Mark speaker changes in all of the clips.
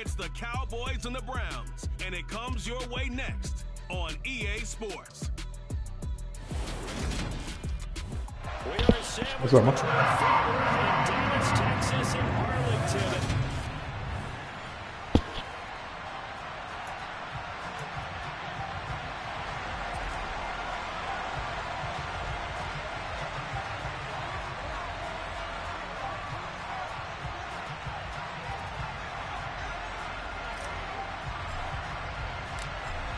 Speaker 1: It's the Cowboys and the Browns, and it comes your way next on EA Sports.
Speaker 2: What's up, man?
Speaker 3: Dallas, Texas, and Arlington.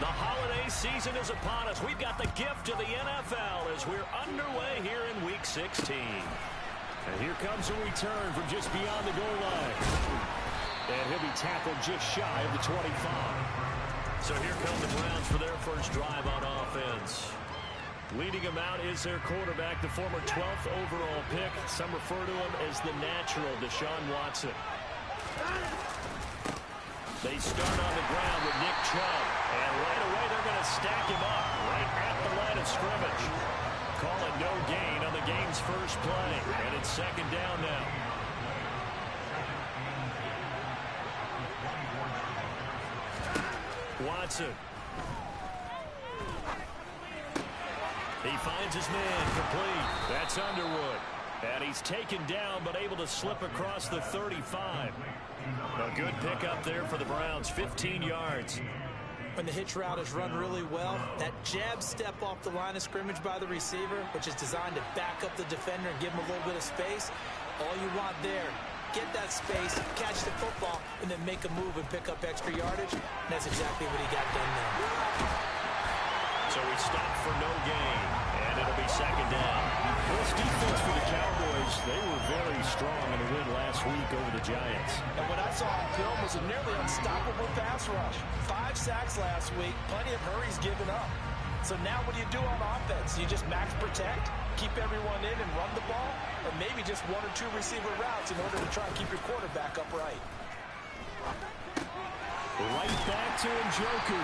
Speaker 3: The holiday season is upon us. We've got the gift of the NFL as we're underway here in Week 16. And here comes a return from just beyond the goal line. And he'll be tackled just shy of the 25. So here come the Browns for their first drive on offense. Leading them out is their quarterback, the former 12th overall pick. Some refer to him as the natural, Deshaun Watson. They start on the ground with Nick Chubb. And right away, they're going to stack him up right at the line of scrimmage. Call it no gain on the game's first play. And it's second down now. Watson. He finds his man complete. That's Underwood. And he's taken down, but able to slip across the 35. A good pickup there for the Browns, 15 yards.
Speaker 4: When the hitch route is run really well, that jab step off the line of scrimmage by the receiver, which is designed to back up the defender and give him a little bit of space, all you want there, get that space, catch the football, and then make a move and pick up extra yardage. And that's exactly what he got done there.
Speaker 3: So we stop for no gain, and it'll be second down. This defense for the Cowboys, they were very strong in the win last week over the Giants.
Speaker 4: And what I saw on film was a nearly unstoppable pass rush. 5 sacks last week, plenty of hurries given up. So now what do you do on offense? You just max protect, keep everyone in and run the ball, or maybe just 1 or 2 receiver routes in order to try and keep your quarterback upright.
Speaker 3: Right back to Njoku.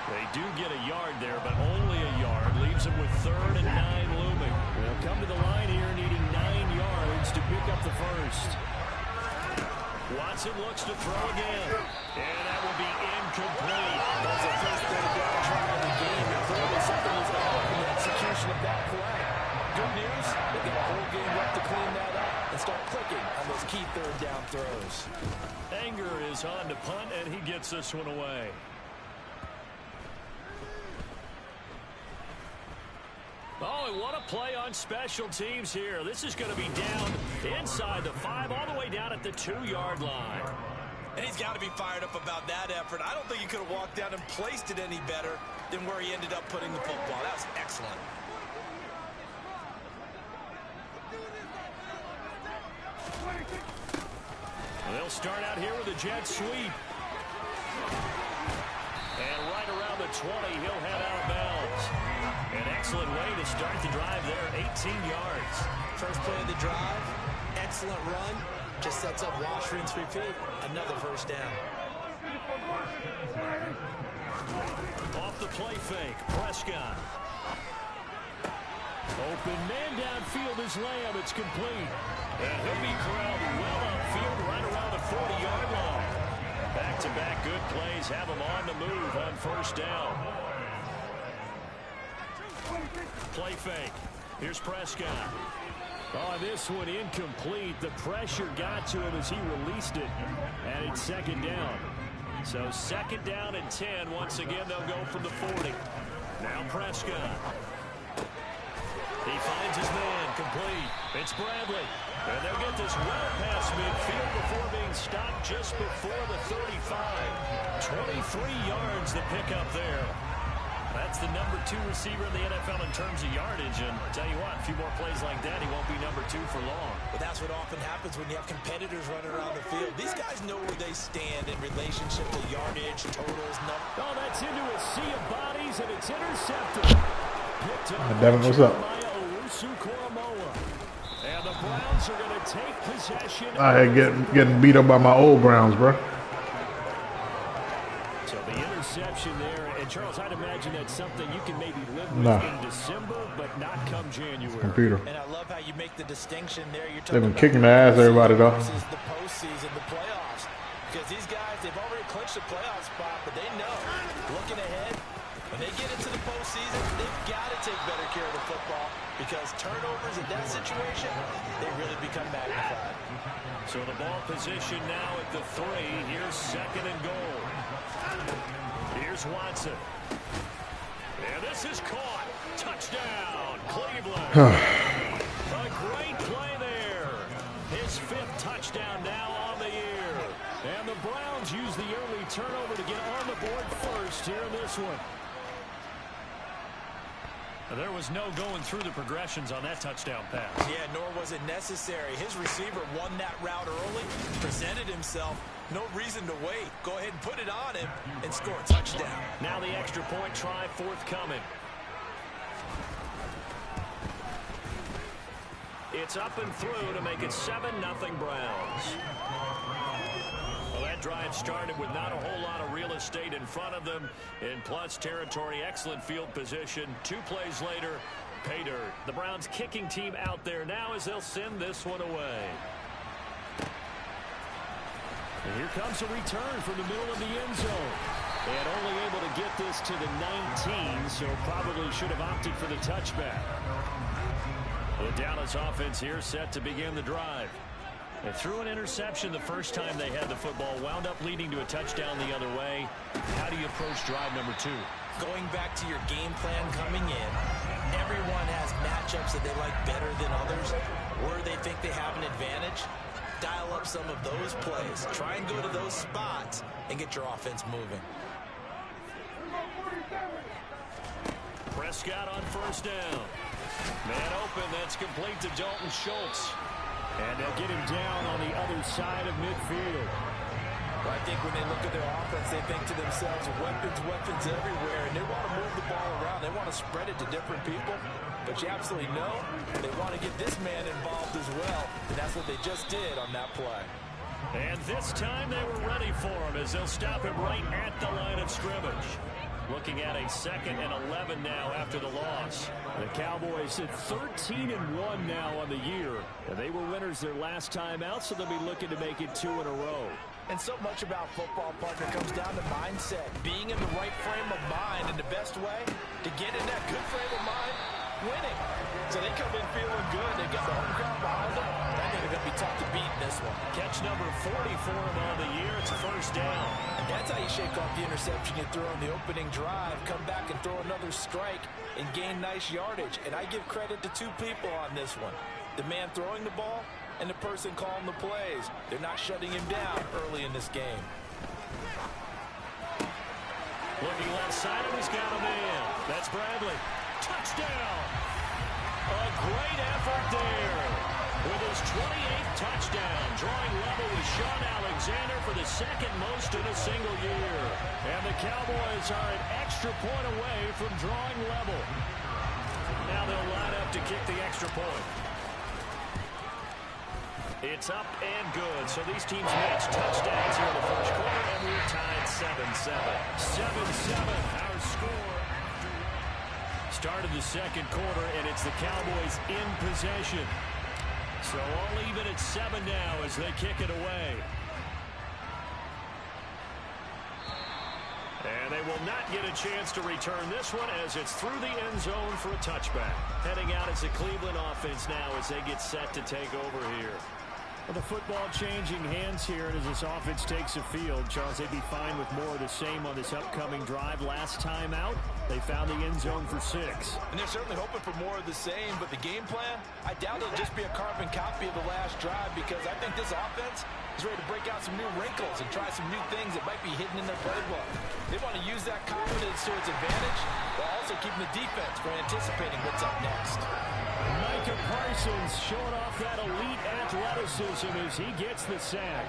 Speaker 3: They do get a yard there, but only a yard. Leaves them with 3rd and 9 looming. They'll come to the line here needing 9 yards to pick up the first. Watson looks to throw again. And that will be incomplete.
Speaker 4: That's the first third down try of the game. And clearly something was off in the execution of that play. Good news, they got a whole game left to clean that up and start clicking on those key third down throws.
Speaker 3: Anger is on to punt, and he gets this one away. Oh, and what a play on special teams here. This is going to be down inside the 5, all the way down at the 2-yard line.
Speaker 4: And he's got to be fired up about that effort. I don't think he could have walked down and placed it any better than where he ended up putting the football. That was excellent.
Speaker 3: Well, they'll start out here with a jet sweep. And right around the 20, he'll head out of bounds. An excellent way to start the drive there, 18 yards.
Speaker 4: First play of the drive, excellent run. Just sets up wash, rinse, repeat. Another first down.
Speaker 3: Off the play fake, Prescott. Open man downfield is Lamb. It's complete. And he'll be corralled well upfield right around the 40-yard line. Back-to-back good plays have him on the move on first down. Play fake. Here's Prescott. Oh, this one incomplete. The pressure got to him as he released it. And it's second down. So second down and 10. Once again, they'll go from the 40. Now Prescott. He finds his man complete. It's Bradley. And they'll get this well past midfield before being stopped just before the 35. 23 yards to pick up there. That's the number 2 receiver in the NFL in terms of yardage. And I'll tell you what, a few more plays like that, he won't be number 2 for long.
Speaker 4: But that's what often happens when you have competitors running around the field. These guys know where they stand in relationship to yardage, totals, numbers.
Speaker 3: Oh, that's into a sea of bodies, and it's intercepted. Picked up
Speaker 2: Devin, what's up?
Speaker 3: And the Browns are going to take possession.
Speaker 2: I had getting beat up by my old Browns, bro.
Speaker 3: So the interception there, and Charles, I'd imagine that's something you can maybe live with in December, but not come January.
Speaker 2: Computer.
Speaker 4: And I love how you make the distinction there. You're
Speaker 2: They've been kicking the ass everybody though.
Speaker 4: Versus the postseason, the playoffs. because these guys, they've already clinched a playoff spot, but they know, looking ahead, when they get into the postseason, they've got to take better care of the football because turnovers in that situation, they really become magnified.
Speaker 3: So the ball position now at the 3. Here's second and goal. Here's Watson. And this is caught. Touchdown, Cleveland. A great play there. His 5th touchdown now on the year. And the Browns use the early turnover to get on the board first here in this one. There was no going through the progressions on that touchdown pass.
Speaker 4: Yeah, nor was it necessary. His receiver won that route early, presented himself. No reason to wait. Go ahead and put it on him and score a touchdown.
Speaker 3: Now the extra point try forthcoming. It's up and through to make it 7-0 Browns. Well, that drive started with not a whole lot of real estate in front of them. In plus territory, excellent field position. 2 plays later, pay dirt. The Browns kicking team out there now as they'll send this one away. And here comes a return from the middle of the end zone. And only able to get this to the 19, so probably should have opted for the touchback. The Dallas offense here set to begin the drive. They threw an interception the first time they had the football, wound up leading to a touchdown the other way. How do you approach drive number 2?
Speaker 4: Going back to your game plan coming in, everyone has matchups that they like better than others, where they think they have an advantage. Dial up some of those plays. Try and go to those spots and get your offense moving.
Speaker 3: Prescott on first down. Man open, that's complete to Dalton Schultz. And they'll get him down on the other side of midfield.
Speaker 4: Well, I think when they look at their offense, they think to themselves, weapons everywhere, and they want to move the ball around. They want to spread it to different people. But you absolutely know they want to get this man involved as well, and that's what they just did on that play.
Speaker 3: And this time they were ready for him as they'll stop him right at the line of scrimmage. Looking at a 2nd and 11 now after the loss. The Cowboys at 13-1 now on the year. And they were winners their last time out, so they'll be looking to make it 2 in a row.
Speaker 4: And so much about football, partner, comes down to mindset. Being in the right frame of mind, and the best way to get in that good frame of mind, winning. So they come in feeling good. They got the home crowd behind them. I think they're going to be tough to beat in this one.
Speaker 3: Catch number 40 for him on the year. It's a first down.
Speaker 4: And that's how you shake off the interception you threw on the opening drive. Come back and throw another strike and gain nice yardage. And I give credit to 2 people on this one. The man throwing the ball and the person calling the plays. They're not shutting him down early in this game.
Speaker 3: Looking left side, and he's got a man. That's Bradley. Touchdown! A great effort there. With his 28th touchdown, drawing level with Sean Alexander for the 2nd most in a single year. And the Cowboys are an extra point away from drawing level. Now they'll line up to kick the extra point. It's up and good. So these teams match touchdowns here in the first quarter, and we're tied 7-7. 7-7, our score. Start of the second quarter, and it's the Cowboys in possession. So all even at 7 now as they kick it away. And they will not get a chance to return this one as it's through the end zone for a touchback. Heading out as the Cleveland offense now as they get set to take over here. Well, the football changing hands here as this offense takes the field. Charles, they'd be fine with more of the same on this upcoming drive. Last time out, they found the end zone for 6.
Speaker 4: And they're certainly hoping for more of the same, but the game plan, I doubt it'll just be a carbon copy of the last drive because I think this offense is ready to break out some new wrinkles and try some new things that might be hidden in their playbook. They want to use that confidence to its advantage while also keeping the defense from anticipating what's up next.
Speaker 3: Micah Parsons showing off that elite athleticism as he gets the sack.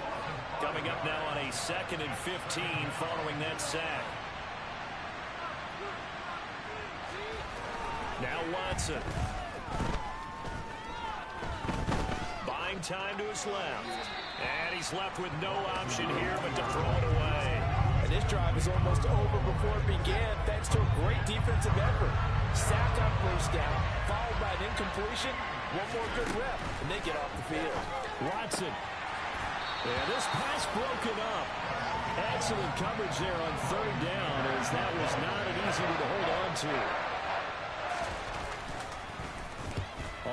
Speaker 3: Coming up now on a 2nd and 15 following that sack. Now Watson. Buying time to his left. And he's left with no option here but to throw it away.
Speaker 4: And this drive is almost over before it began thanks to a great defensive effort. Sack on first down, followed by an incompletion. One more good rep, and they get off the field.
Speaker 3: Watson. Yeah, this pass broken up. Excellent coverage there on third down, as that was not an easy one to hold on to.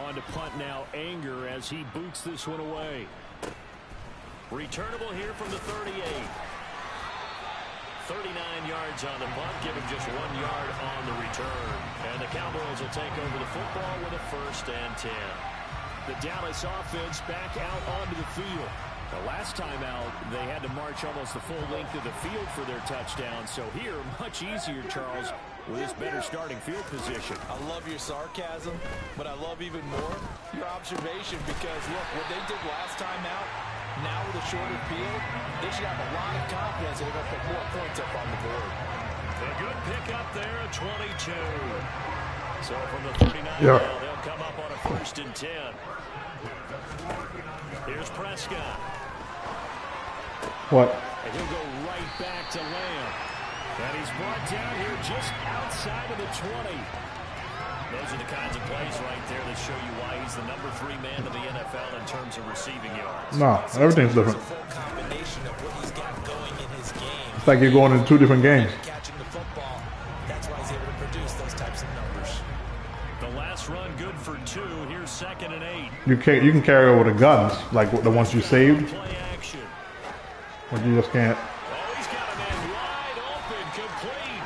Speaker 3: On to punt now, Anger, as he boots this one away. Returnable here from the 38. 39 yards on the punt, give him just 1 yard on the return. And the Cowboys will take over the football with a 1st and 10. The Dallas offense back out onto the field. The last time out, they had to march almost the full length of the field for their touchdown. So here, much easier, Charles, with this better starting field position.
Speaker 4: I love your sarcasm, but I love even more your observation, because, look, what they did last time out, now with a shorter field, they should have a lot of confidence that they're going to put more points up on the board.
Speaker 3: A good pick up there at 22. So from the 39 now, they'll come up on a 1st and 10. Here's Prescott.
Speaker 2: What?
Speaker 3: And he'll go right back to Lamb. And he's brought down here just outside of the 20. Those are the kinds of plays right there that show you why he's the number 3 man in the NFL in terms of receiving yards.
Speaker 2: No, everything's different.
Speaker 4: It's a full combination of what he's got going in his game.
Speaker 2: It's like you're going into 2 different games.
Speaker 4: Catching the football, that's why he's able to produce those types of numbers.
Speaker 3: The last run good for 2. Here's 2nd and 8.
Speaker 2: You can carry over the guns, like the ones you saved,
Speaker 3: Play action.
Speaker 2: but you just can't.
Speaker 3: Oh, he's got a man wide open, complete.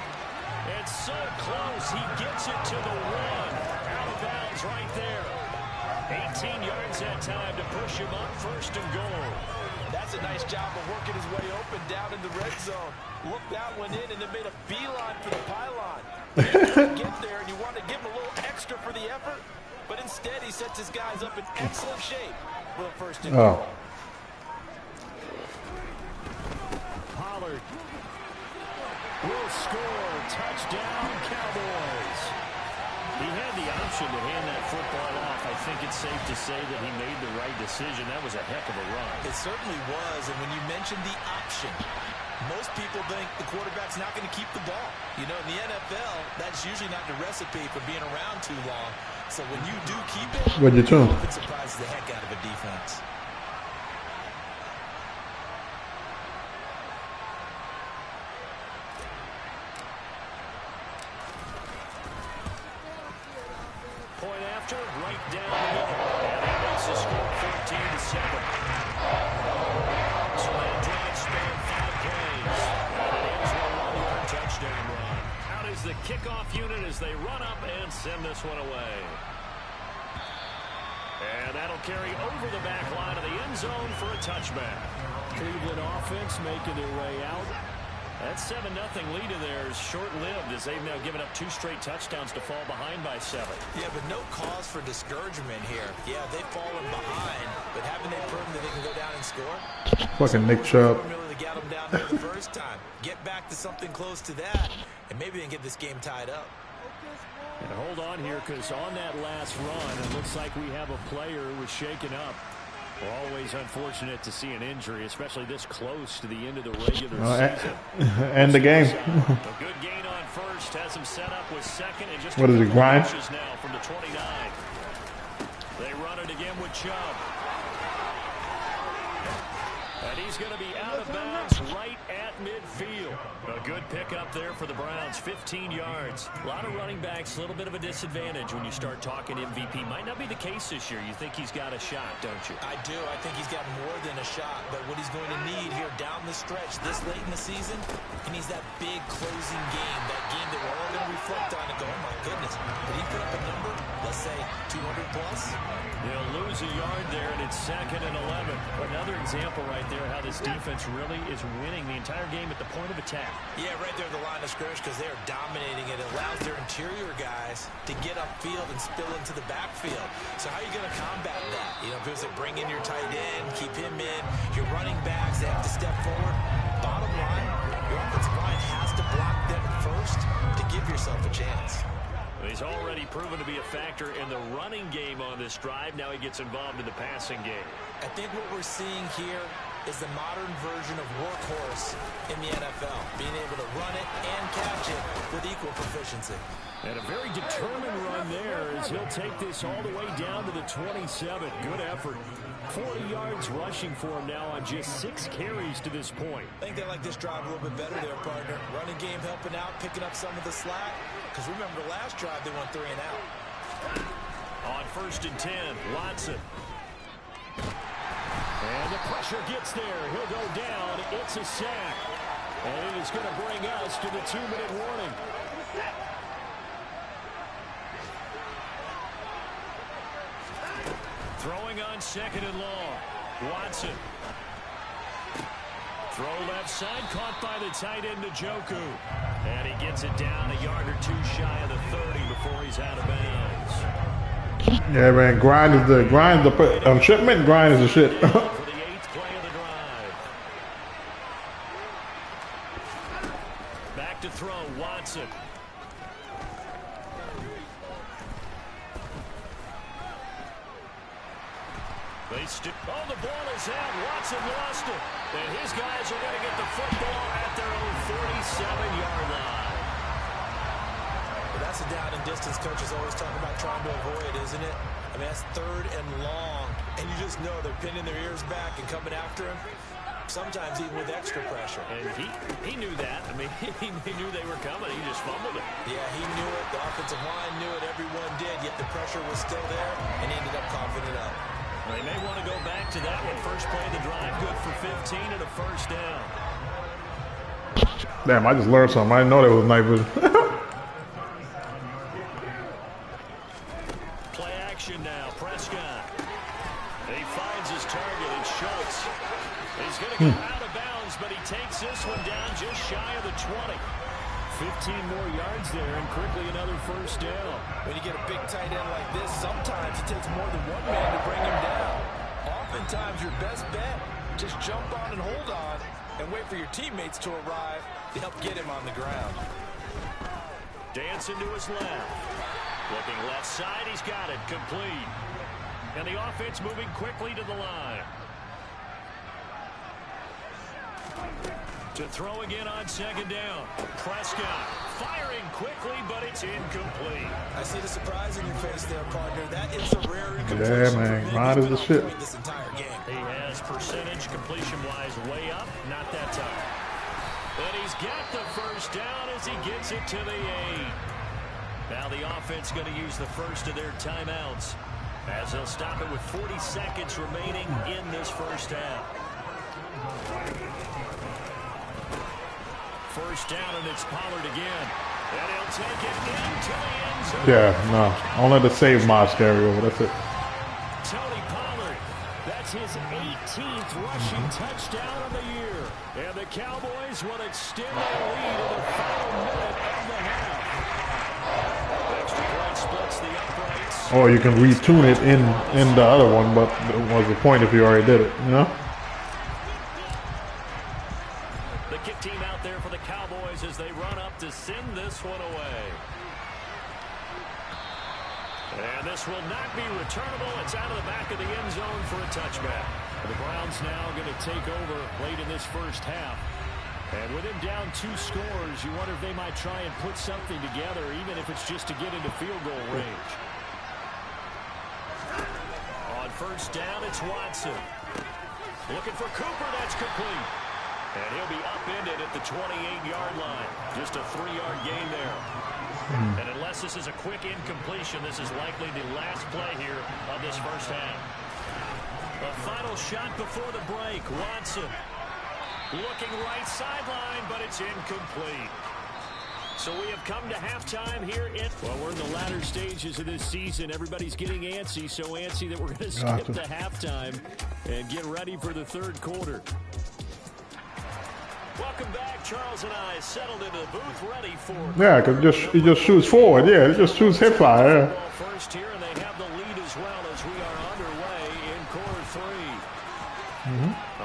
Speaker 3: It's so close. He gets it to the 1. Out of bounds right there. 18 yards that time to push him up 1st and goal.
Speaker 4: That's a nice job of working his way open down in the red zone. Looked that one in and then made a beeline for the pylon. Get there, and you want to give him a little extra for the effort, but instead he sets his guys up in excellent shape for the 1st and goal.
Speaker 3: Pollard will score. Touchdown, Cowboys. He had the option to hand that football off. I think it's safe to say that he made the right decision. That was a heck of a run.
Speaker 4: It certainly was, and when you mentioned the option, most people think the quarterback's not going to keep the ball. You know, in the NFL, that's usually not the recipe for being around too long. So when you do keep it, it surprises the heck out of a defense.
Speaker 3: Point after, right down the middle. And that makes the score 14-7. So that drive spanned 5 plays. And it ends with a 1-yard touchdown run. Out is the kickoff unit as they run up and send this one away. And that'll carry over the back line of the end zone for a touchback. Cleveland offense making their way out. That 7-0 lead of theirs short-lived, as they've now given up 2 straight touchdowns to fall behind by 7.
Speaker 4: Yeah, but no cause for discouragement here. Yeah, they've fallen behind, but haven't they proven that they can go down and score?
Speaker 2: Fucking Nick Chubb.
Speaker 4: Really got them down there the first time. Get back to something close to that, and maybe they can get this game tied up.
Speaker 3: And hold on here, because on that last run, it looks like we have a player who was shaken up. Always unfortunate to see an injury, especially this close to the end of the regular season.
Speaker 2: End the game.
Speaker 3: A good gain on 1st, has him set up with 2nd, and just
Speaker 2: what is it, grind?
Speaker 3: Now from the 29. They run it again with Chubb. And he's going to be out of bounds right at midfield. A good pickup there for the Browns, 15 yards. A lot of running backs, a little bit of a disadvantage when you start talking MVP. Might not be the case this year. You think he's got a shot, don't you?
Speaker 4: I do. I think he's got more than a shot. But what he's going to need here down the stretch this late in the season, he needs that big closing game, that game that we're all going to reflect on and go, oh, my goodness, did he put up a number, let's say, 200 plus?
Speaker 3: They'll lose a yard there, and it's 2nd and 11. Another example right there how this defense really is winning the entire game at the point of attack.
Speaker 4: Yeah, right there at the line of scrimmage, because they are dominating it. It allows their interior guys to get upfield and spill into the backfield. So how are you going to combat that? You know, if it was like bring in your tight end, keep him in, your running backs, they have to step forward. Bottom line, your offensive line has to block them first to give yourself a chance.
Speaker 3: He's already proven to be a factor in the running game on this drive. Now he gets involved in the passing game.
Speaker 4: I think what we're seeing here is the modern version of workhorse in the NFL, being able to run it and catch it with equal proficiency.
Speaker 3: And a very determined run there as he'll take this all the way down to the 27. Good effort. 40 yards rushing for him now on just 6 carries to this point.
Speaker 4: I think they like this drive a little bit better there, partner. Running game helping out, picking up some of the slack. Because remember, the last drive they went 3 and out.
Speaker 3: On 1st and 10, Watson. And the pressure gets there. He'll go down. It's a sack. And it is going to bring us to the 2-minute warning. Throwing on 2nd and long. Watson. Throw left side, caught by the tight end Njoku. And he gets it down a yard or 2 shy of the 30 before he's out of bounds.
Speaker 2: Yeah, man, grind is the shipment. Grind is the shit.
Speaker 3: For the 8th play of the drive. Back to throw, Watson. Oh, the ball is out. Watson lost it. And his guys are going to get the football at their own 47-yard line.
Speaker 4: Well, that's a down and distance coaches always talk about trying to avoid, isn't it? I mean, that's 3rd and long. And you just know they're pinning their ears back and coming after him. Sometimes even with extra pressure.
Speaker 3: And he knew that. I mean, he knew they were coming. He just fumbled it.
Speaker 4: Yeah, he knew it. The offensive line knew it. Everyone did. Yet the pressure was still there, and he ended up coughing it up.
Speaker 3: They may want to go back to that one. First play of the drive, good for 15 and a 1st down.
Speaker 2: Damn, I just learned something. I didn't know that was night vision.
Speaker 3: Play action now. Prescott. He finds his target. It's Schultz. He's going to go out of bounds, but he takes this one down just shy of the 20. 15 more yards there, and quickly another 1st down.
Speaker 4: When you get a big tight end like this, sometimes it takes more than one man to bring him down. Oftentimes, your best bet, just jump on and hold on and wait for your teammates to arrive to help get him on the ground.
Speaker 3: Dancing to his left. Looking left side, he's got it. Complete. And the offense moving quickly to the line. To throw again on 2nd down. Prescott firing quickly, but it's incomplete.
Speaker 4: I see the surprise in your face there, partner. That is a rare incompletion.
Speaker 2: Yeah, man. Grind is the shit.
Speaker 4: This entire game.
Speaker 3: He has percentage completion-wise way up. Not that time. But he's got the 1st down as he gets it to the 8. Now the offense going to use the first of their timeouts as they'll stop it with 40 seconds remaining in this 1st half. 1st down, and it's Pollard again. And he'll take it into the end zone.
Speaker 2: Yeah, no. Only the save Moss carry over. That's it.
Speaker 3: Tony Pollard. That's his 18th rushing touchdown of the year. And the Cowboys will extend their lead in the final minute of the half. Extra point splits the uprights.
Speaker 2: Or you can retune it in the other one, but what was the point if you already did it, you know?
Speaker 3: The kick team out there for the Cowboys as they run up to send this one away. And this will not be returnable. It's out of the back of the end zone for a touchback. The Browns now going to take over late in this 1st half. And with him down 2 scores, you wonder if they might try and put something together, even if it's just to get into field goal range. On 1st down, it's Watson. Looking for Cooper. That's complete. And he'll be upended at the 28-yard line. Just a 3-yard gain there. And unless this is a quick incompletion, this is likely the last play here of this 1st half. A final shot before the break. Watson looking right sideline, but it's incomplete. So we have come to halftime here. Well, we're in the latter stages of this season. Everybody's getting antsy, so antsy that we're going to skip the halftime and get ready for the 3rd quarter. Welcome back. Charles and I settled into the booth ready for...
Speaker 2: Yeah, because he just shoots forward. Yeah, he just shoots hip fire. Yeah.
Speaker 3: First here, and they have the lead as well as we are underway in quarter 3.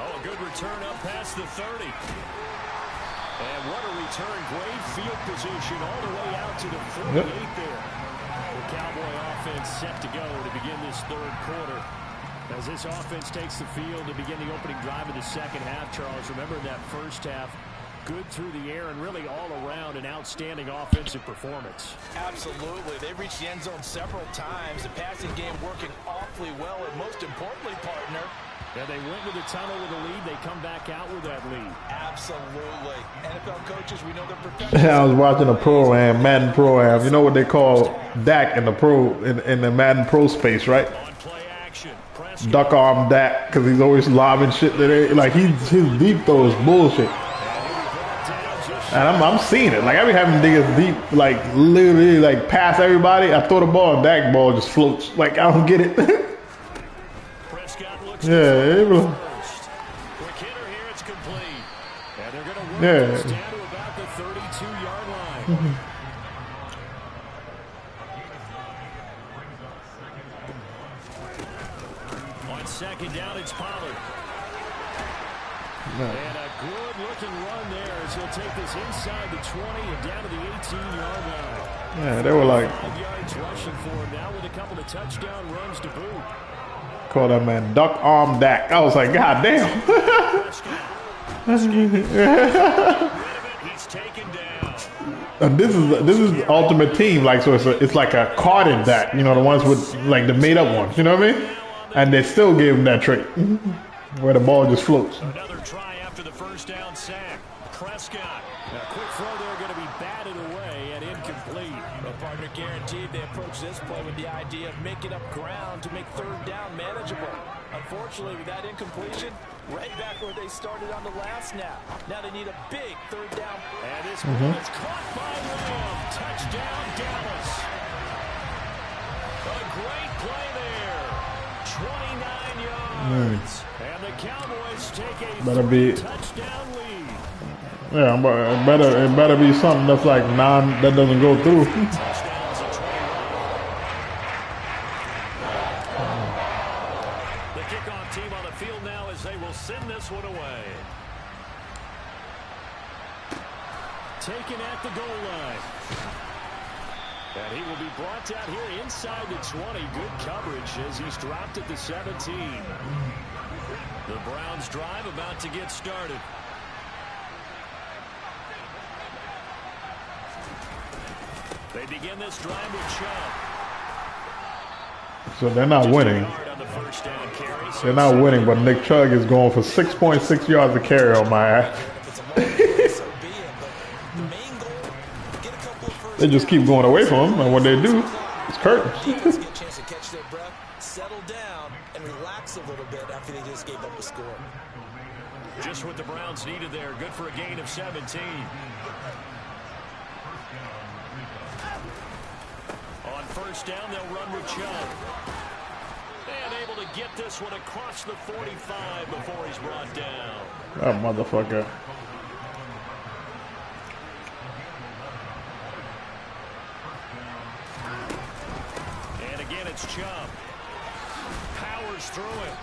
Speaker 3: Oh, a good return up past the 30. And what a return. Great field position all the way out to the 48 there. The Cowboy offense set to go to begin this 3rd quarter. As this offense takes the field to begin the opening drive of the 2nd half, Charles, remember in that 1st half, good through the air and really all around an outstanding offensive performance.
Speaker 4: Absolutely. They've reached the end zone several times. The passing game working awfully well, and most importantly, partner,
Speaker 3: yeah, they went to the tunnel with a lead. They come back out with that lead.
Speaker 4: Absolutely. NFL coaches, we know they're professionals.
Speaker 2: I was watching a pro-am, Madden pro-am. You know what they call Dak in the in the Madden pro space, right?
Speaker 3: On play action.
Speaker 2: Duck arm Dak, because he's always lobbing shit to there. Like his deep throw is bullshit. And I'm seeing it. Like I be having niggas deep, like literally like pass everybody. I throw the ball, and Dak ball just floats. Like I don't get it. Yeah,
Speaker 3: quick hitter here, it's complete. And they're going to work this down to about the 32-yard line. On second down, it's Pollard. And a good-looking run there as he'll take this inside the 20 and down to the 18-yard line.
Speaker 2: Yeah, they were like
Speaker 3: 5 yards rushing for him now with a couple of touchdown runs to boot.
Speaker 2: Call that man Duck Arm Dak. I was like, God damn.
Speaker 3: He's taken down.
Speaker 2: And this is Ultimate Team, like so it's like a carded Dak, you know, the ones with like the made up ones, you know what I mean? And they still gave him that trait where the ball just floats.
Speaker 3: Another try after the first down sack. Prescott. A quick throw there going to be batted away and incomplete.
Speaker 4: Well, partner, guaranteed they approach this play with the idea of making up ground to make third down manageable. Unfortunately, with that incompletion, right back where they started on the last snap. Now they need a big third down.
Speaker 3: And this ball is caught by Lamb. Touchdown, Dallas. A great play there. 29 yards. And the Cowboys take a touchdown lead.
Speaker 2: Yeah, but it better be something that's like that doesn't go through.
Speaker 3: The kickoff team on the field now as they will send this one away. Taken at the goal line. And he will be brought down here inside the 20. Good coverage as he's dropped at the 17. The Browns drive about to get started. They begin this drive with Chubb.
Speaker 2: So they're not winning. They're not winning, but Nick Chubb is going for 6.6 yards a carry on my ass. They just keep going away from him, and what they do is curtains.
Speaker 4: Get a chance to catch their breath, settle down, and relax a little bit after they just gave up the score.
Speaker 3: Just what the Browns needed there. Good for a gain of 17. On first down, they'll run with Chubb. And able to get this one across the 45 before he's brought down.
Speaker 2: That motherfucker.
Speaker 3: And again, it's Chubb. Powers through it.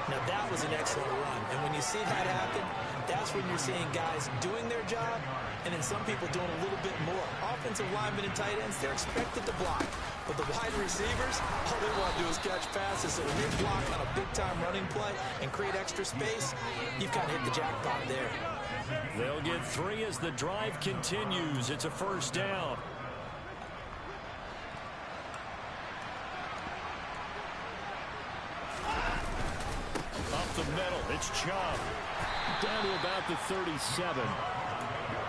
Speaker 4: Now that was an excellent run, and when you see that happen, that's when you're seeing guys doing their job, and then some people doing a little bit more. Offensive linemen and tight ends, they're expected to block, but the wide receivers, all they want to do is catch passes. So when they block on a big-time running play and create extra space, you've kind of hit the jackpot there.
Speaker 3: They'll get 3 as the drive continues. It's a first down. Up the middle, it's Chubb. Down to about the 37.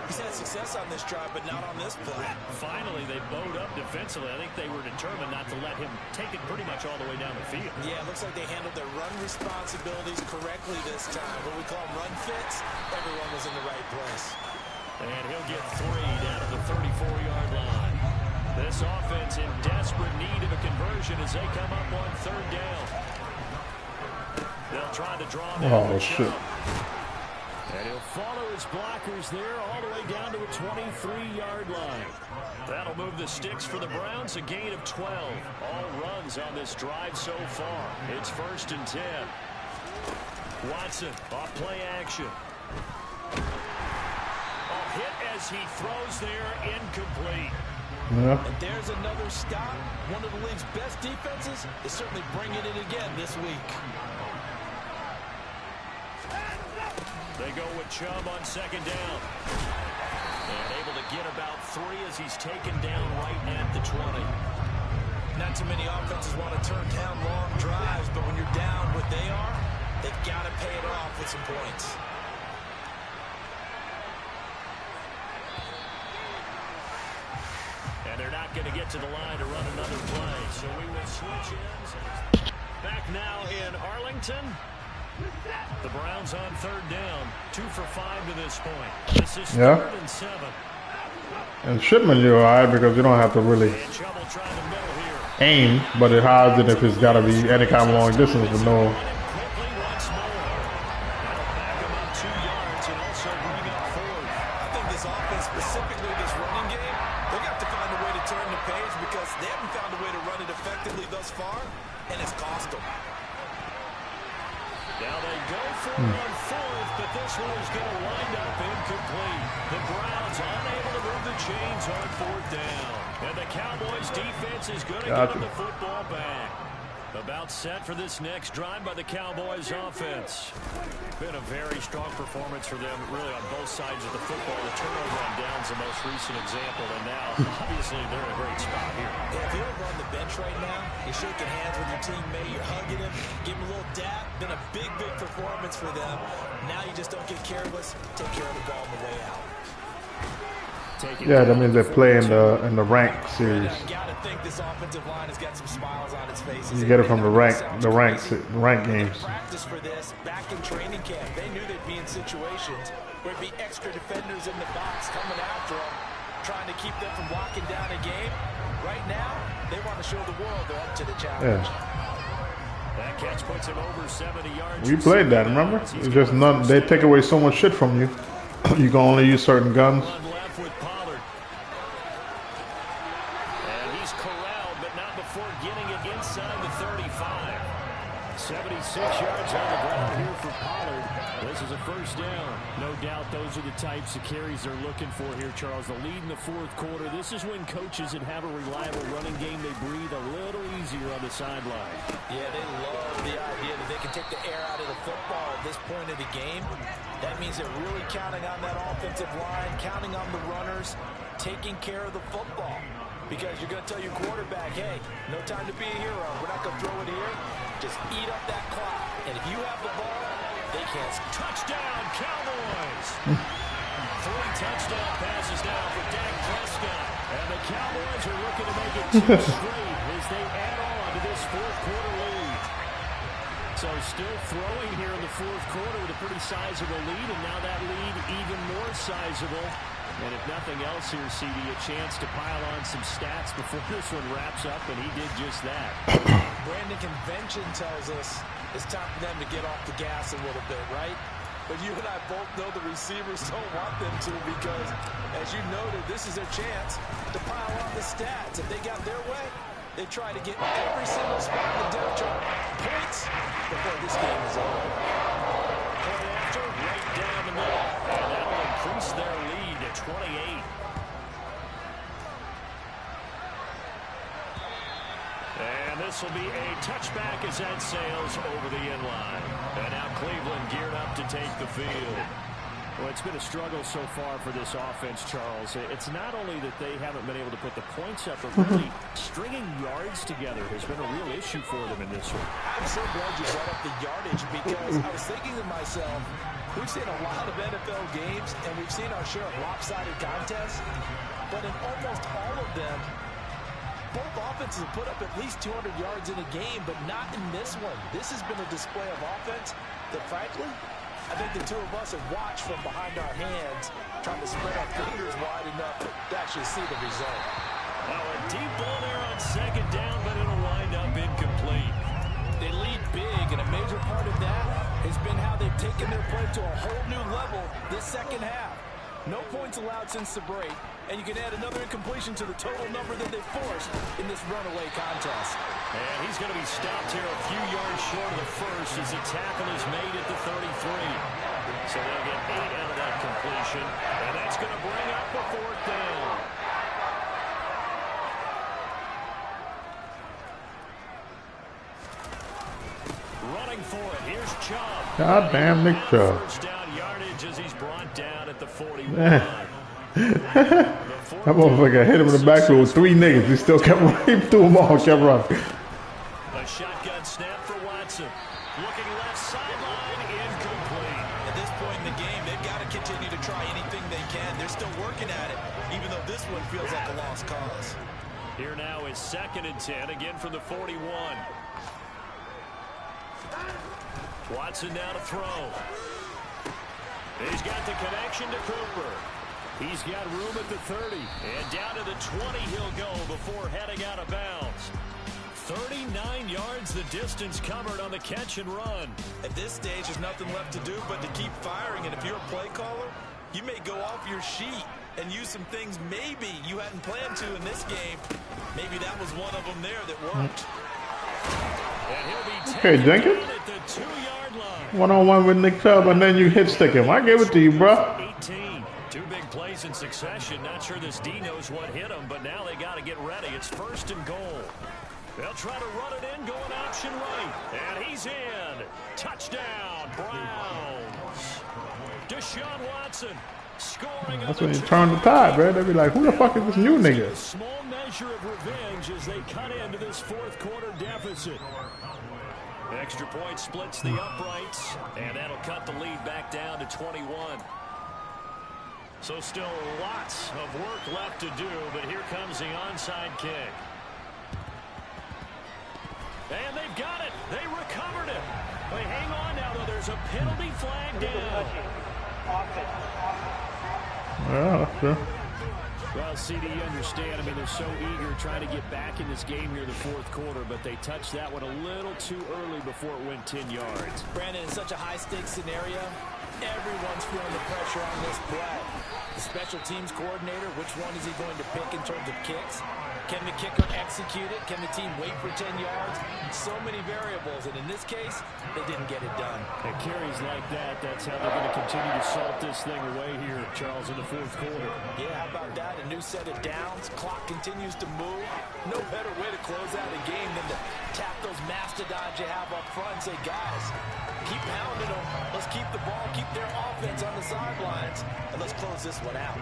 Speaker 4: He's had success on this drive, but not on this play.
Speaker 3: Finally, they bowed up defensively. I think they were determined not to let him take it pretty much all the way down the field.
Speaker 4: Yeah, it looks like they handled their run responsibilities correctly this time. What we call run fits, everyone was in the right place.
Speaker 3: And he'll get 3 down to the 34-yard line. This offense in desperate need of a conversion as they come up on third down. They'll try to draw him.
Speaker 2: Oh, shit.
Speaker 3: And he'll follow his blockers there all the way down to the 23-yard line. That'll move the sticks for the Browns, a gain of 12. All runs on this drive so far. It's 1st and 10. Watson off play action. A hit as he throws there, incomplete.
Speaker 2: Yeah.
Speaker 4: And there's another stop. One of the league's best defenses is certainly bringing it again this week.
Speaker 3: They go with Chubb on second down. And able to get about 3 as he's taken down right at the 20.
Speaker 4: Not too many offenses want to turn down long drives, but when you're down what they are, they've got to pay it off with some points.
Speaker 3: And they're not going to get to the line to run another play. So we will switch ends. Back now in Arlington. The Browns on third down. 2 for 5 to this point. This is 3rd and 7.
Speaker 2: And Shipman, you're alright because you don't have to really aim, but it hides it if it's got to be any kind of long distance with no.
Speaker 3: Now they go for it on 4th, but this one is going to wind up incomplete. The Browns unable to move the chains on 4th down. And the Cowboys defense is going to get them the football back. About set for this next drive by the Cowboys offense. Been a very strong performance for them, really on both sides of the football. The turnover on downs the most recent example, and now obviously they're in a great spot here.
Speaker 4: Yeah, if you're over on the bench right now, you're shaking hands with your teammate, you're hugging him, give him a little dap. Been a big performance for them. Now you just don't get careless. Take care of the ball on the way out.
Speaker 2: Yeah, that means they play in the rank series.
Speaker 4: Gotta think this offensive line has got some smiles on its faces.
Speaker 2: You get it from the rank games.
Speaker 4: Practice for this back in training camp. They knew they'd be in situations where there'd be extra defenders in the box coming after them, trying to keep them from locking down a game. Right now, they want to show the world they're up to the challenge.
Speaker 2: Yeah.
Speaker 3: That catch puts him over 70 yards.
Speaker 2: We played that, remember? It's just none. They take away so much shit from you. You can only use certain guns.
Speaker 3: With Pollard. And he's corralled, but not before getting it inside the 35. 76 yards on the ground here for Pollard. This is a first down. No doubt those are the types of carries they're looking for here, Charles. The lead in the 4th quarter. This is when coaches that have a reliable running game, they breathe a little easier on the sideline.
Speaker 4: Yeah, they love the idea that they can take the air out of the football at this point of the game. That means they're really counting on that offensive line, counting on the runners, taking care of the football. Because you're going to tell your quarterback, hey, no time to be a hero. We're not going to throw it here. Just eat up that clock. And if you have the ball, they can't.
Speaker 3: Touchdown, Cowboys! 3 touchdown passes now for Dak Prescott. And the Cowboys are looking to make it 2 straight as they add on to this 4th quarter lead. So still throwing here in the 4th quarter with a pretty sizable lead, and now that lead even more sizable. And if nothing else here, CD, a chance to pile on some stats before this one wraps up, and he did just that.
Speaker 4: Brandon, convention tells us it's time for them to get off the gas a little bit, right? But you and I both know the receivers don't want them to because, as you noted, this is their chance to pile on the stats. If they got their way, they try to get every single spot in the depth chart points before this game is over.
Speaker 3: Point after, right down the middle. And that'll increase their lead to 28. And this will be a touchback as that sails over the inline. And now Cleveland geared up to take the field. Well, it's been a struggle so far for this offense, Charles. It's not only that they haven't been able to put the points up, but really stringing yards together has been a real issue for them in this one.
Speaker 4: I'm so glad you brought up the yardage because I was thinking to myself, we've seen a lot of NFL games, and we've seen our share of lopsided contests, but in almost all of them, both offenses have put up at least 200 yards in a game, but not in this one. This has been a display of offense that, frankly, I think the two of us have watched from behind our hands, trying to spread our fingers wide enough to actually see the result.
Speaker 3: Now a deep ball there on second down, but it'll wind up incomplete.
Speaker 4: They lead big, and a major part of that has been how they've taken their play to a whole new level this second half. No points allowed since the break, and you can add another incompletion to the total number that they forced in this runaway contest.
Speaker 3: And he's going to be stopped here a few yards short of the first as the tackle is made at the 33. So they'll get 8 out of that completion, and that's going to bring up a 4th down. Running for it, here's Chubb.
Speaker 2: God damn Nick Chubb.
Speaker 3: First down yardage brought down at the 41.
Speaker 2: That motherfucker hit him in the backfield with 3 niggas. He still kept running through them all, kept running.
Speaker 3: A shotgun snap for Watson. Looking left sideline, incomplete.
Speaker 4: At this point in the game, they've got to continue to try anything they can. They're still working at it, even though this one feels like a lost cause.
Speaker 3: Here now is 2nd and 10, again from the 41. Watson now to throw. He's got the connection to Cooper. He's got room at the 30. And down to the 20 he'll go before heading out of bounds. 39 yards the distance covered on the catch and run.
Speaker 4: At this stage, there's nothing left to do but to keep firing. And if you're a play caller, you may go off your sheet and use some things maybe you hadn't planned to in this game. Maybe that was one of them there that worked.
Speaker 3: And he'll be
Speaker 2: Okay, Jenkins.
Speaker 3: at the 2-yard line.
Speaker 2: One-on-one with Nick Chubb, and then you hit stick him. I gave it to you, bro.
Speaker 3: 18. 2 big plays in succession. Not sure this D knows what hit him, but now they got to get ready. It's 1st and goal. They'll try to run it in, going option right. And he's in. Touchdown, Browns. Deshaun Watson scoring.
Speaker 2: That's when you turn the tide, bro. They be like, who the fuck is this new nigga?
Speaker 3: A small measure of revenge as they cut into this 4th quarter deficit. Extra point splits the uprights, and that'll cut the lead back down to 21. So still lots of work left to do, but here comes the onside kick. And they've got it. They recovered it. They hang on now, though. There's a penalty flag down.
Speaker 2: Yeah, that's true.
Speaker 3: Well, CD, you understand. I mean, they're so eager trying to get back in this game here in the 4th quarter, but they touched that one a little too early before it went 10 yards.
Speaker 4: Brandon, in such a high-stakes scenario, everyone's feeling the pressure on this play. The special teams coordinator, which one is he going to pick in terms of kicks? Can the kicker execute it? Can the team wait for 10 yards? So many variables, and in this case, they didn't get it done.
Speaker 3: At carries like that, that's how they're going to continue to salt this thing away here, Charles, in the 4th quarter.
Speaker 4: Yeah, how about that? A new set of downs. Clock continues to move. No better way to close out a game than to tap those mastodons you have up front and say, guys, keep pounding them. Let's keep the ball, keep their offense on the sidelines, and let's close this one out.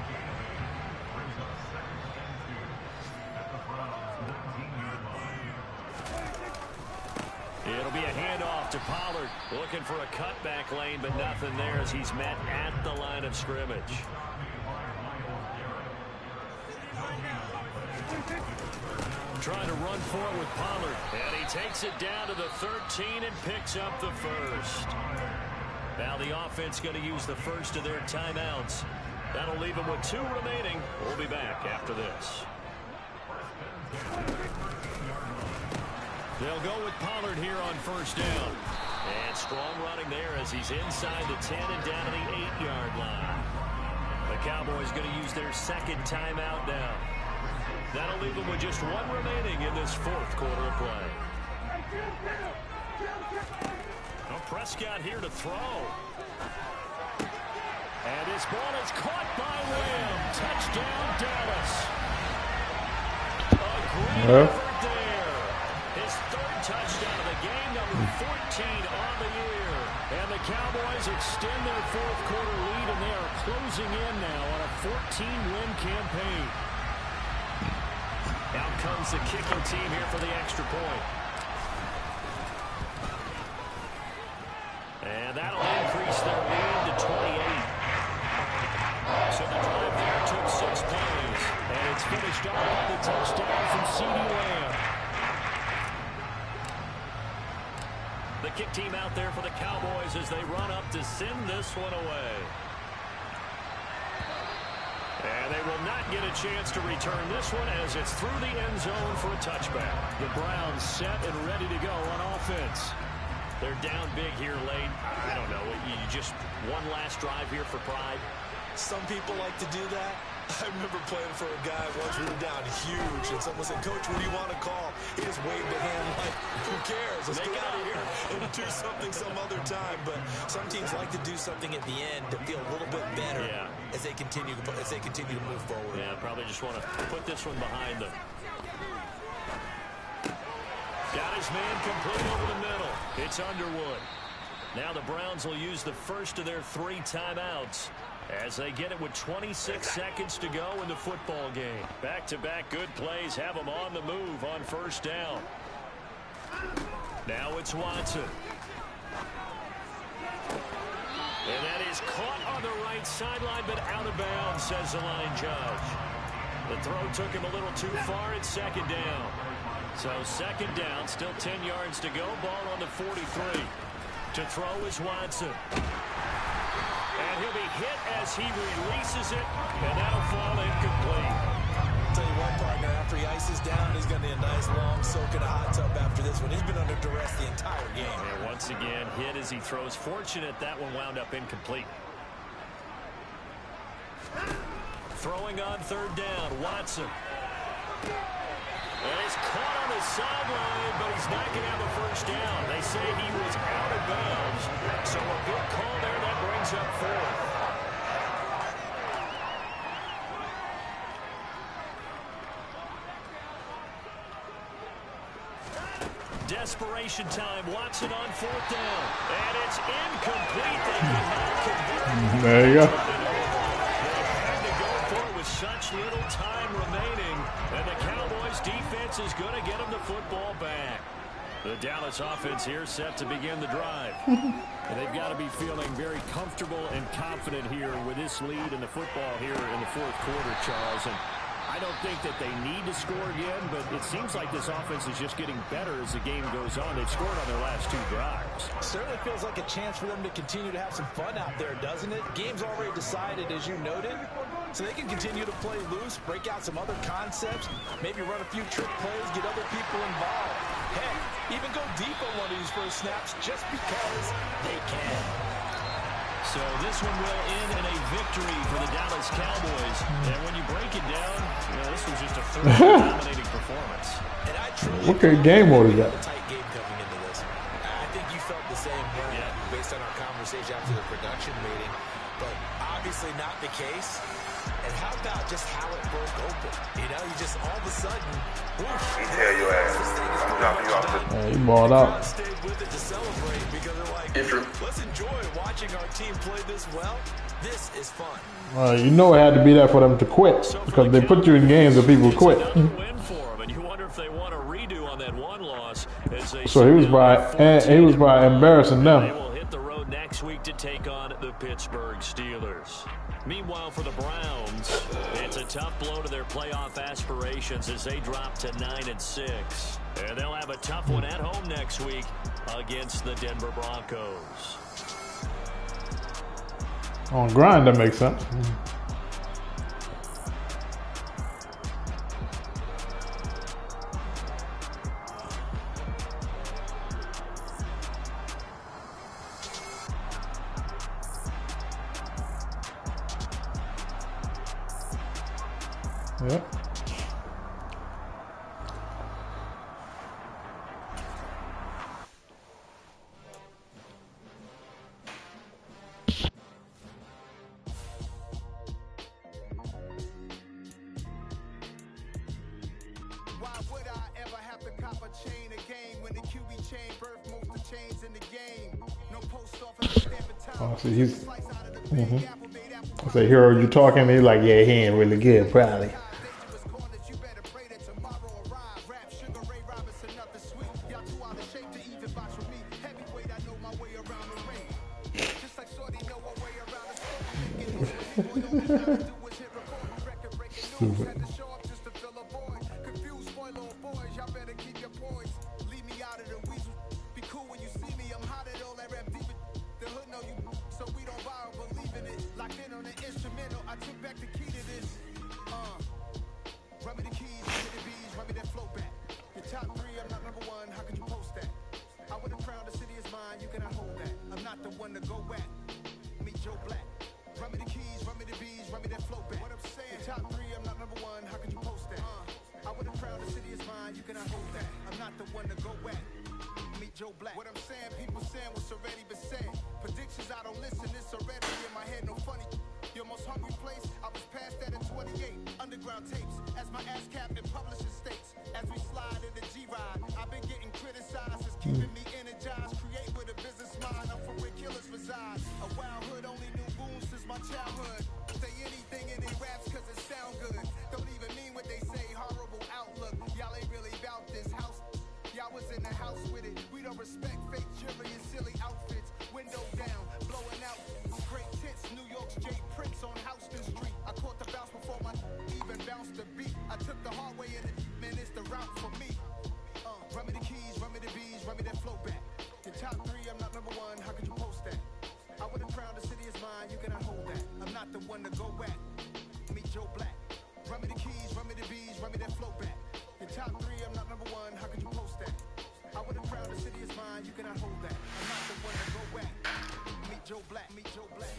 Speaker 3: It'll be a handoff to Pollard. Looking for a cutback lane, but nothing there as he's met at the line of scrimmage. Trying to run for it with Pollard. And he takes it down to the 13 and picks up the 1st. Now the offense going to use the 1st of their timeouts. That'll leave them with 2 remaining. We'll be back after this. They'll go with Pollard here on 1st down. And strong running there as he's inside the 10 and down to the 8-yard line. The Cowboys going to use their 2nd timeout now. That'll leave them with just 1 remaining in this 4th quarter of play. Well, Prescott here to throw. And his ball is caught by Lamb. Touchdown, Dallas. A great effort there. His 3rd touchdown of the game, number 14 on the year. And the Cowboys extend their 4th quarter lead, and they are closing in now on a 14-win campaign. Out comes the kicking team here for the extra point. And that'll increase their lead to 28. So the drive there took 6 plays. And it's finished off with the touchdown from CeeDee Lamb. The kick team out there for the Cowboys as they run up to send this one away. And they will not get a chance to return this one as it's through the end zone for a touchback. The Browns set and ready to go on offense. They're down big here late. I don't know. You just one last drive here for pride.
Speaker 4: Some people like to do that. I remember playing for a guy once we were down huge, and someone said, Coach, what do you want to call? He just waved a hand like, who cares? Let's get out of here and do something some other time. But some teams like to do something at the end to feel a little bit better as they continue to move forward.
Speaker 3: Yeah, probably just want to put this one behind them. Got his man complete over the middle. It's Underwood. Now the Browns will use the first of their 3 timeouts as they get it with 26 seconds to go in the football game. Back-to-back good plays have them on the move on first down. Now it's Watson. And that is caught on the right sideline, but out of bounds, says the line judge. The throw took him a little too far at second down. So second down, still 10 yards to go. Ball on the 43. To throw is Watson. And he'll be hit as he releases it, and that'll fall incomplete.
Speaker 4: Tell you what, partner, after he ices down, he's going to need a nice long soak in a hot tub after this one. He's been under duress the entire game.
Speaker 3: And once again, hit as he throws. Fortunate that one wound up incomplete. Throwing on third down, Watson. And he's caught on the sideline, but he's not going to have a first down. They say he was out of bounds. So a good call there. That brings up fourth. Desperation time. Watson on fourth down. And it's incomplete. They cannot convert.
Speaker 2: There you go.
Speaker 3: They had to go for it with such little time remaining. And the Cowboys defense is going to get them the football back. The Dallas offense here set to begin the drive. And they've got to be feeling very comfortable and confident here with this lead in the football here in the fourth quarter, Charles. And I don't think that they need to score again, but it seems like this offense is just getting better as the game goes on. They've scored on their last 2 drives.
Speaker 4: Certainly feels like a chance for them to continue to have some fun out there, doesn't it? Game's already decided, as you noted, so they can continue to play loose, break out some other concepts, maybe run a few trick plays, get other people involved. Heck, even go deep on one of these first snaps just because they can.
Speaker 3: So this one will end in a victory for the Dallas Cowboys. And when you break it down, you know, this was just a thoroughly dominating performance.
Speaker 4: And I truly
Speaker 2: What kind of game mode is that?
Speaker 4: tight game coming into this. I think you felt the same way based on our conversation after the production meeting. But obviously not the case. And how about just how it broke open? You know, you just all of a sudden, whoosh,
Speaker 5: He tell your ass, I'm dropping you off the...
Speaker 2: Yeah, he balled out.
Speaker 4: stayed with it to celebrate because they're like, let's enjoy watching our team play this well. This is fun.
Speaker 2: You know it had to be there for them to quit because they put you in games where people quit.
Speaker 3: Win for them, and you wonder if they want to redo on that one loss.
Speaker 2: So he was by embarrassing them.
Speaker 3: They will hit the road next week to take on the Pittsburgh Steelers. Meanwhile, for the Browns, it's a tough blow to their playoff aspirations as they drop to 9-6. And they'll have a tough one at home next week against the Denver Broncos.
Speaker 2: On grind, that makes sense. Yep.
Speaker 6: Why would I ever have to cop a chain again when the QB chain birth most of chains in the game? No post office stamp in town.
Speaker 2: Oh, see, he's. I say, hear you talking, he's like, yeah, he ain't really good, probably. Stupid. What I'm saying, people saying what's already been said. Predictions, I don't listen, it's already in my head, no funny. Your most hungry place, I was past that in 28. Underground tapes, as my ass cap in publishing states. As we slide in the G-Ride, I've been getting criticized, it's keeping me energized. Create with a business mind, I'm for
Speaker 6: my childhood. Say anything in their raps cause it sound good. Don't even mean what they say, horrible outlook. Y'all ain't really about this house. Y'all was in the house with it. We don't respect fake jewelry and silly outfits. Window down, blowing out. Great tits, New York's J. Prince on Houston Street. I caught the bounce before my even bounced the beat. I took the hard way in it, man, it's the route for me. Run me the keys, run me the bees, run me that flow back. The top 3, I'm not number 1, how could you post that? I would've crowned the city is mine, you cannot hold that. I'm not the one to go back. Meet Joe Black. Run me the keys, run me the bees, run me that flow back. The top 3, I'm not number 1, how could you post that? I would've crowned the city is mine, you cannot hold that. I'm not the one to go back. Meet Joe Black, meet Joe Black.